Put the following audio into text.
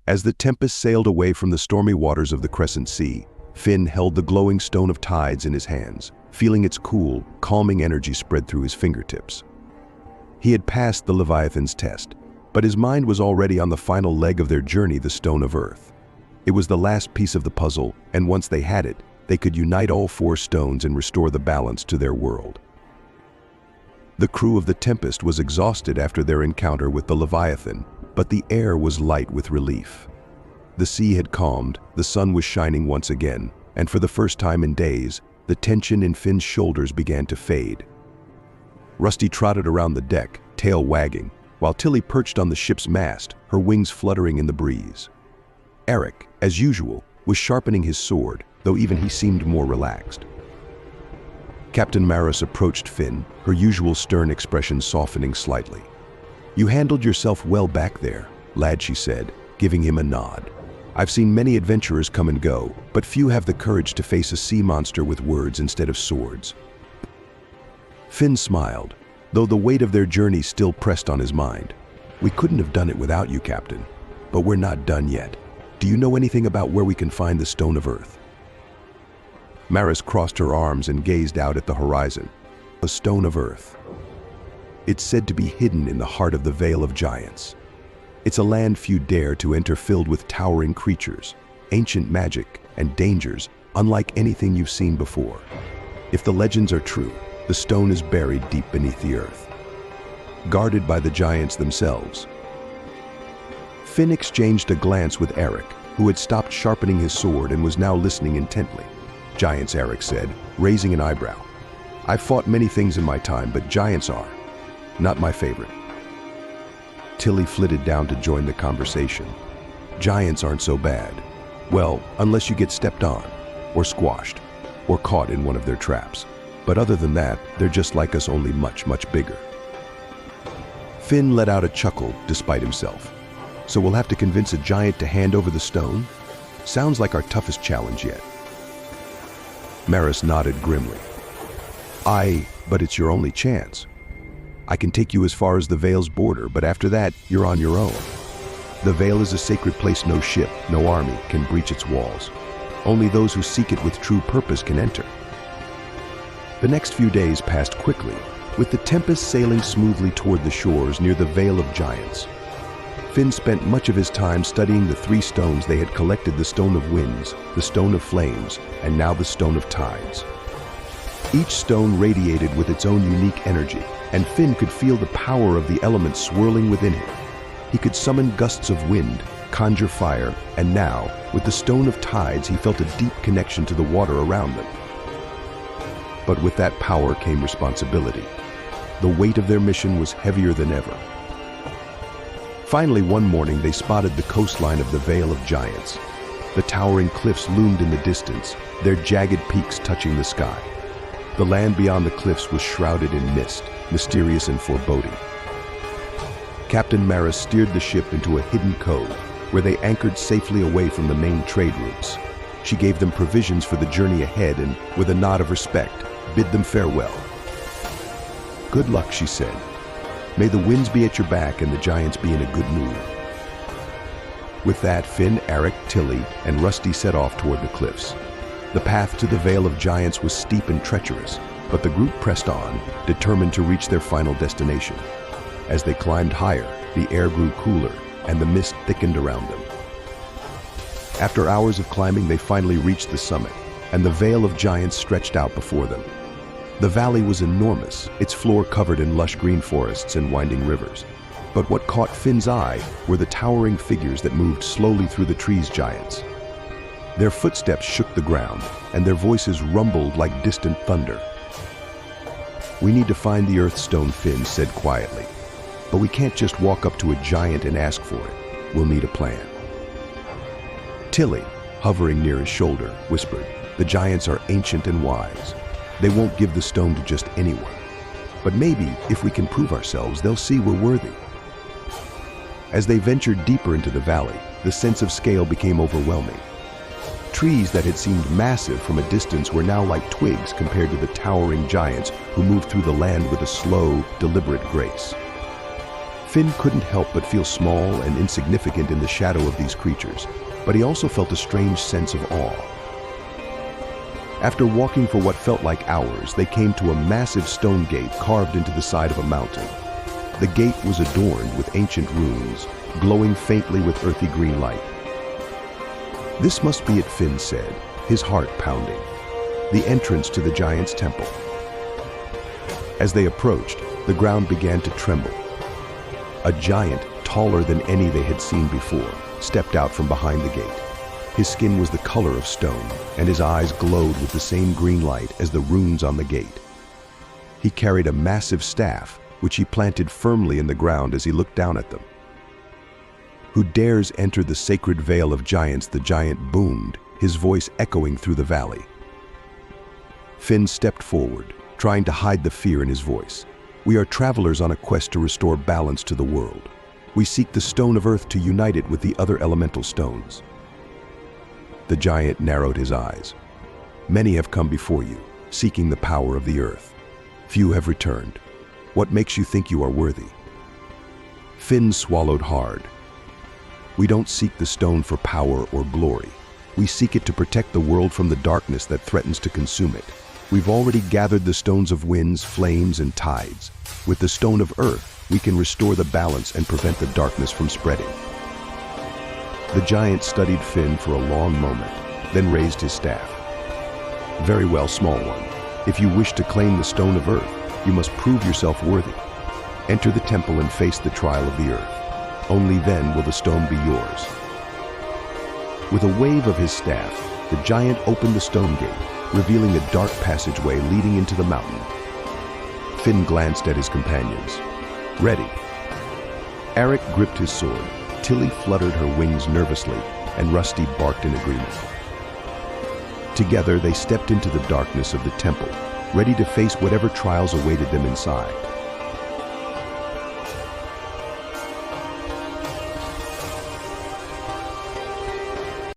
As the Tempest sailed away from the stormy waters of the Crescent Sea, Finn held the glowing Stone of Tides in his hands, feeling its cool, calming energy spread through his fingertips. He had passed the Leviathan's test, but his mind was already on the final leg of their journey, the Stone of Earth. It was the last piece of the puzzle, and once they had it, they could unite all four stones and restore the balance to their world. The crew of the Tempest was exhausted after their encounter with the Leviathan, but the air was light with relief. The sea had calmed, the sun was shining once again, and for the first time in days, the tension in Finn's shoulders began to fade. Rusty trotted around the deck, tail wagging, while Tilly perched on the ship's mast, her wings fluttering in the breeze. Eric, as usual, was sharpening his sword, though even he seemed more relaxed. Captain Maris approached Finn, her usual stern expression softening slightly. "You handled yourself well back there, lad," she said, giving him a nod. "I've seen many adventurers come and go, but few have the courage to face a sea monster with words instead of swords." Finn smiled, though the weight of their journey still pressed on his mind. "We couldn't have done it without you, Captain. But we're not done yet. Do you know anything about where we can find the Stone of Earth?" Maris crossed her arms and gazed out at the horizon. "The Stone of Earth. It's said to be hidden in the heart of the Vale of Giants. It's a land few dare to enter, filled with towering creatures, ancient magic, and dangers unlike anything you've seen before. If the legends are true, the stone is buried deep beneath the earth, guarded by the giants themselves." Finn exchanged a glance with Eric, who had stopped sharpening his sword and was now listening intently. "Giants," Eric said, raising an eyebrow. "I've fought many things in my time, but giants are not my favorite." Tilly flitted down to join the conversation. "Giants aren't so bad. Well, unless you get stepped on, or squashed, or caught in one of their traps. But other than that, they're just like us, only much, much bigger." Finn let out a chuckle despite himself. "So we'll have to convince a giant to hand over the stone? Sounds like our toughest challenge yet." Maris nodded grimly. But it's your only chance. I can take you as far as the Vale's border, but after that, you're on your own. The Vale is a sacred place no ship, no army can breach its walls. Only those who seek it with true purpose can enter." The next few days passed quickly, with the Tempest sailing smoothly toward the shores near the Vale of Giants. Finn spent much of his time studying the three stones they had collected: the Stone of Winds, the Stone of Flames, and now the Stone of Tides. Each stone radiated with its own unique energy, and Finn could feel the power of the elements swirling within him. He could summon gusts of wind, conjure fire, and now, with the Stone of Tides, he felt a deep connection to the water around them. But with that power came responsibility. The weight of their mission was heavier than ever. Finally, one morning, they spotted the coastline of the Vale of Giants. The towering cliffs loomed in the distance, their jagged peaks touching the sky. The land beyond the cliffs was shrouded in mist, mysterious and foreboding. Captain Maris steered the ship into a hidden cove, where they anchored safely away from the main trade routes. She gave them provisions for the journey ahead and, with a nod of respect, bid them farewell. "Good luck," she said. "May the winds be at your back and the giants be in a good mood." With that, Finn, Eric, Tilly, and Rusty set off toward the cliffs. The path to the Vale of Giants was steep and treacherous, but the group pressed on, determined to reach their final destination. As they climbed higher, the air grew cooler, and the mist thickened around them. After hours of climbing, they finally reached the summit, and the Vale of Giants stretched out before them. The valley was enormous, its floor covered in lush green forests and winding rivers. But what caught Finn's eye were the towering figures that moved slowly through the trees. Giants. Their footsteps shook the ground, and their voices rumbled like distant thunder. "We need to find the Earth Stone," Finn said quietly. "But we can't just walk up to a giant and ask for it. We'll need a plan." Tilly, hovering near his shoulder, whispered, "The giants are ancient and wise. They won't give the stone to just anyone. But maybe, if we can prove ourselves, they'll see we're worthy." As they ventured deeper into the valley, the sense of scale became overwhelming. Trees that had seemed massive from a distance were now like twigs compared to the towering giants who moved through the land with a slow, deliberate grace. Finn couldn't help but feel small and insignificant in the shadow of these creatures, but he also felt a strange sense of awe. After walking for what felt like hours, they came to a massive stone gate carved into the side of a mountain. The gate was adorned with ancient runes, glowing faintly with earthy green light. "This must be it," Finn said, his heart pounding. "The entrance to the giant's temple." As they approached, the ground began to tremble. A giant, taller than any they had seen before, stepped out from behind the gate. His skin was the color of stone, and his eyes glowed with the same green light as the runes on the gate. He carried a massive staff, which he planted firmly in the ground as he looked down at them. "Who dares enter the sacred vale of giants?" the giant boomed, his voice echoing through the valley. Finn stepped forward, trying to hide the fear in his voice. "We are travelers on a quest to restore balance to the world. We seek the stone of earth to unite it with the other elemental stones." The giant narrowed his eyes. "Many have come before you, seeking the power of the earth. Few have returned. What makes you think you are worthy?" Finn swallowed hard. "We don't seek the stone for power or glory. We seek it to protect the world from the darkness that threatens to consume it. We've already gathered the stones of winds, flames, and tides. With the stone of earth, we can restore the balance and prevent the darkness from spreading." The giant studied Finn for a long moment, then raised his staff. "Very well, small one. If you wish to claim the stone of earth, you must prove yourself worthy. Enter the temple and face the trial of the earth. Only then will the stone be yours." With a wave of his staff, the giant opened the stone gate, revealing a dark passageway leading into the mountain. Finn glanced at his companions. "Ready." Eric gripped his sword, Tilly fluttered her wings nervously, and Rusty barked in agreement. Together, they stepped into the darkness of the temple, ready to face whatever trials awaited them inside.